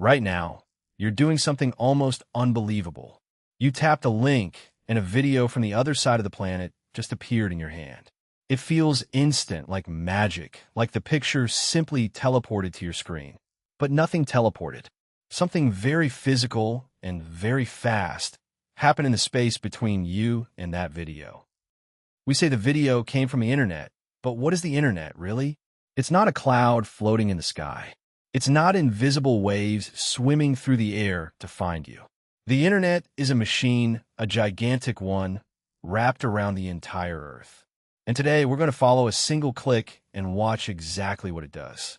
Right now, you're doing something almost unbelievable. You tapped a link, and a video from the other side of the planet just appeared in your hand. It feels instant, like magic, like the picture simply teleported to your screen. But nothing teleported. Something very physical and very fast happened in the space between you and that video. We say the video came from the internet, but what is the internet, really? It's not a cloud floating in the sky. It's not invisible waves swimming through the air to find you. The internet is a machine, a gigantic one, wrapped around the entire Earth. And today, we're going to follow a single click and watch exactly what it does.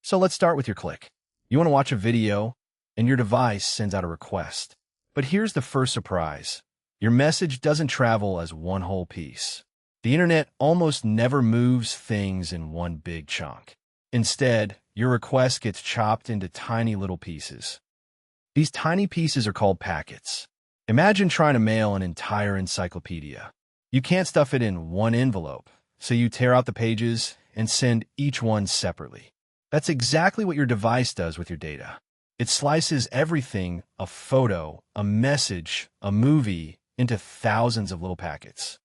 So let's start with your click. You want to watch a video, and your device sends out a request. But here's the first surprise. Your message doesn't travel as one whole piece. The internet almost never moves things in one big chunk. Instead, your request gets chopped into tiny little pieces. These tiny pieces are called packets. Imagine trying to mail an entire encyclopedia. You can't stuff it in one envelope, so you tear out the pages and send each one separately. That's exactly what your device does with your data. It slices everything, a photo, a message, a movie, into thousands of little packets.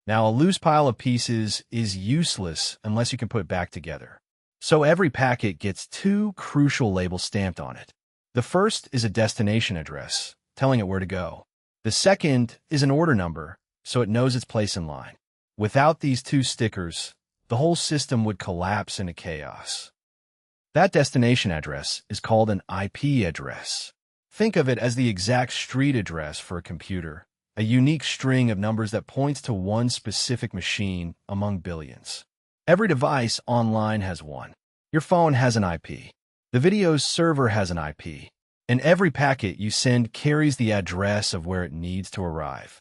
Now, a loose pile of pieces is useless unless you can put it back together. So every packet gets two crucial labels stamped on it. The first is a destination address, telling it where to go. The second is an order number, so it knows its place in line. Without these two stickers, the whole system would collapse into chaos. That destination address is called an IP address. Think of it as the exact street address for a computer, a unique string of numbers that points to one specific machine among billions. Every device online has one. Your phone has an IP. The video's server has an IP. And every packet you send carries the address of where it needs to arrive.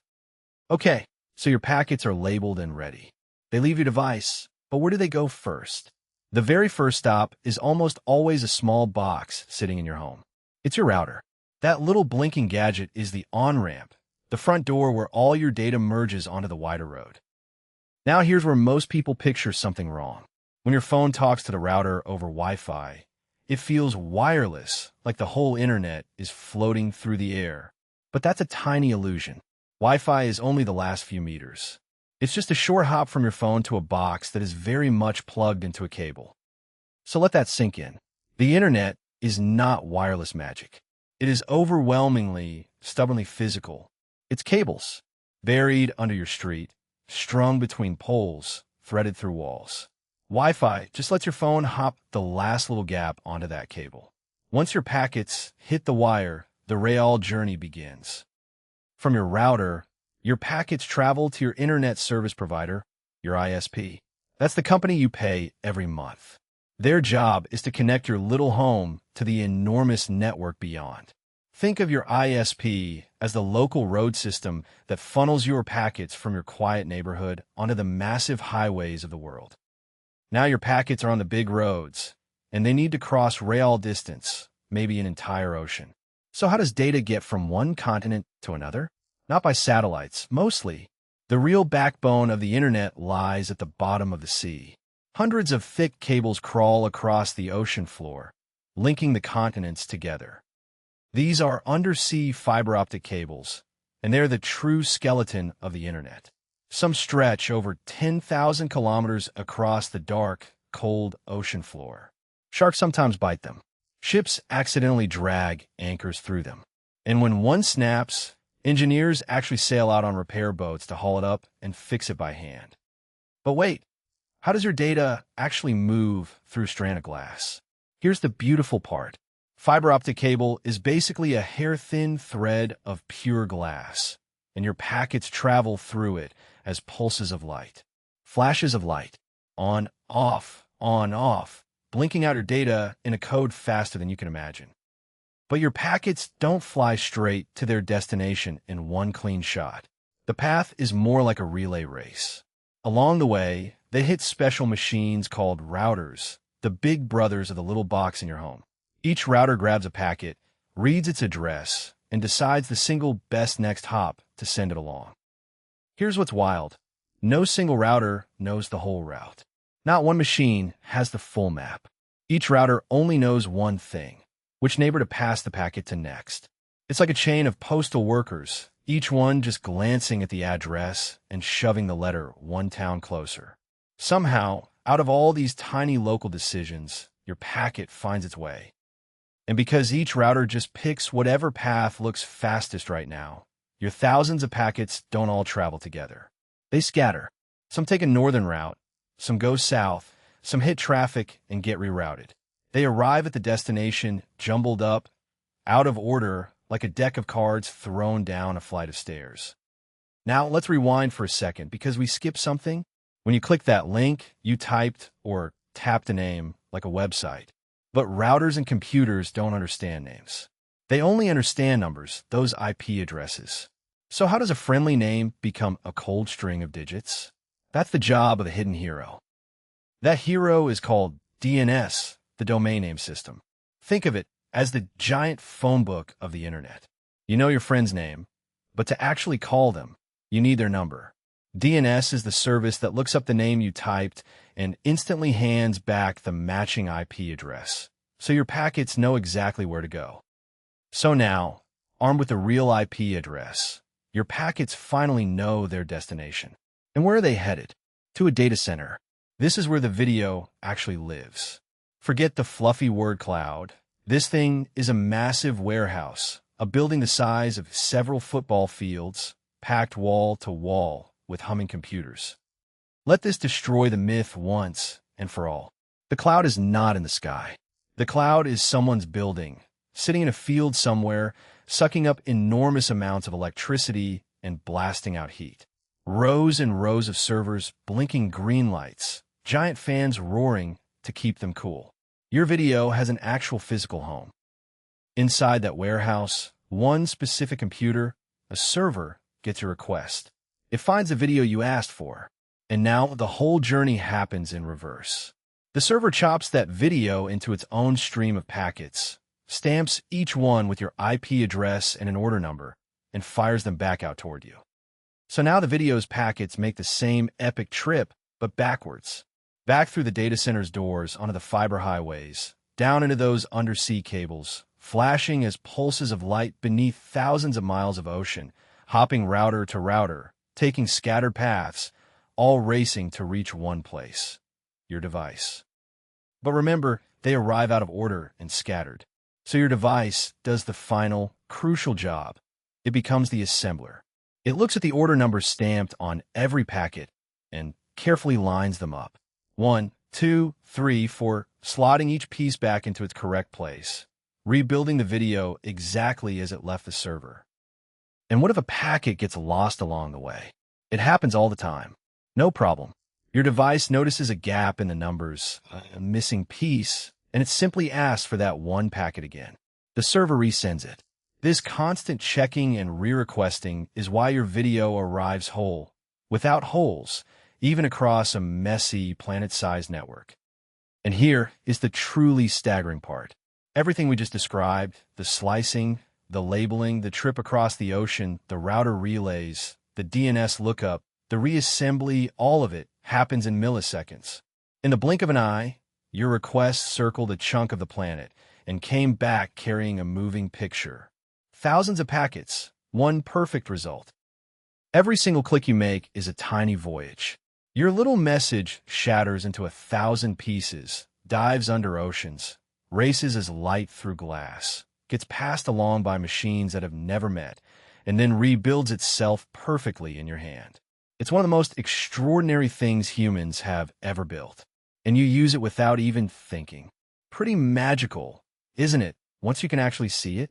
Okay, so your packets are labeled and ready. They leave your device, but where do they go first? The very first stop is almost always a small box sitting in your home. It's your router. That little blinking gadget is the on-ramp, the front door where all your data merges onto the wider road. Now here's where most people picture something wrong. When your phone talks to the router over Wi-Fi, it feels wireless, like the whole internet is floating through the air. But that's a tiny illusion. Wi-Fi is only the last few meters. It's just a short hop from your phone to a box that is very much plugged into a cable. So let that sink in. The internet is not wireless magic. It is overwhelmingly, stubbornly physical. It's cables, buried under your street, strung between poles, threaded through walls. Wi-Fi just lets your phone hop the last little gap onto that cable. Once your packets hit the wire, the real journey begins. From your router, your packets travel to your internet service provider, your ISP. That's the company you pay every month. Their job is to connect your little home to the enormous network beyond. Think of your ISP as the local road system that funnels your packets from your quiet neighborhood onto the massive highways of the world. Now your packets are on the big roads, and they need to cross real distance, maybe an entire ocean. So how does data get from one continent to another? Not by satellites, mostly. The real backbone of the internet lies at the bottom of the sea. Hundreds of thick cables crawl across the ocean floor, linking the continents together. These are undersea fiber-optic cables, and they're the true skeleton of the internet. Some stretch over 10,000 kilometers across the dark, cold ocean floor. Sharks sometimes bite them. Ships accidentally drag anchors through them. And when one snaps, engineers actually sail out on repair boats to haul it up and fix it by hand. But wait, how does your data actually move through stranded glass? Here's the beautiful part. Fiber optic cable is basically a hair-thin thread of pure glass, and your packets travel through it as pulses of light. Flashes of light. On, off, blinking out your data in a code faster than you can imagine. But your packets don't fly straight to their destination in one clean shot. The path is more like a relay race. Along the way, they hit special machines called routers, the big brothers of the little box in your home. Each router grabs a packet, reads its address, and decides the single best next hop to send it along. Here's what's wild. No single router knows the whole route. Not one machine has the full map. Each router only knows one thing. which neighbor to pass the packet to next. It's like a chain of postal workers, each one just glancing at the address and shoving the letter one town closer. Somehow, out of all these tiny local decisions, your packet finds its way. And because each router just picks whatever path looks fastest right now, your thousands of packets don't all travel together. They scatter. Some take a northern route, some go south, some hit traffic and get rerouted. They arrive at the destination jumbled up, out of order, like a deck of cards thrown down a flight of stairs. Now, let's rewind for a second because we skipped something. When you click that link, you typed or tapped a name, like a website. But routers and computers don't understand names. They only understand numbers, those IP addresses. So how does a friendly name become a cold string of digits? That's the job of a hidden hero. That hero is called DNS, the domain name system. Think of it as the giant phone book of the internet. You know your friend's name, but to actually call them, you need their number. DNS is the service that looks up the name you typed and instantly hands back the matching IP address, so your packets know exactly where to go. So now, armed with a real IP address, your packets finally know their destination. And where are they headed? To a data center. This is where the video actually lives. Forget the fluffy word cloud. This thing is a massive warehouse, a building the size of several football fields, packed wall to wall with humming computers. Let this destroy the myth once and for all. The cloud is not in the sky. The cloud is someone's building, sitting in a field somewhere, sucking up enormous amounts of electricity and blasting out heat. Rows and rows of servers blinking green lights, giant fans roaring to keep them cool. Your video has an actual physical home. Inside that warehouse, one specific computer, a server, gets your request. It finds the video you asked for, and now the whole journey happens in reverse. The server chops that video into its own stream of packets, stamps each one with your IP address and an order number, and fires them back out toward you. So now the video's packets make the same epic trip, but backwards. Back through the data center's doors onto the fiber highways, down into those undersea cables, flashing as pulses of light beneath thousands of miles of ocean, hopping router to router, taking scattered paths, all racing to reach one place, your device. But remember, they arrive out of order and scattered. So your device does the final, crucial job. It becomes the assembler. It looks at the order numbers stamped on every packet and carefully lines them up. 1, 2, 3, 4, slotting each piece back into its correct place, rebuilding the video exactly as it left the server. And what if a packet gets lost along the way? It happens all the time. No problem. Your device notices a gap in the numbers, a missing piece, and it simply asks for that one packet again. The server resends it. This constant checking and re-requesting is why your video arrives whole, without holes, even across a messy, planet-sized network. And here is the truly staggering part. Everything we just described, the slicing, the labeling, the trip across the ocean, the router relays, the DNS lookup, the reassembly, all of it happens in milliseconds. In the blink of an eye, your request circled a chunk of the planet and came back carrying a moving picture. Thousands of packets, one perfect result. Every single click you make is a tiny voyage. Your little message shatters into 1,000 pieces, dives under oceans, races as light through glass, gets passed along by machines that have never met, and then rebuilds itself perfectly in your hand. It's one of the most extraordinary things humans have ever built, and you use it without even thinking. Pretty magical, isn't it, once you can actually see it?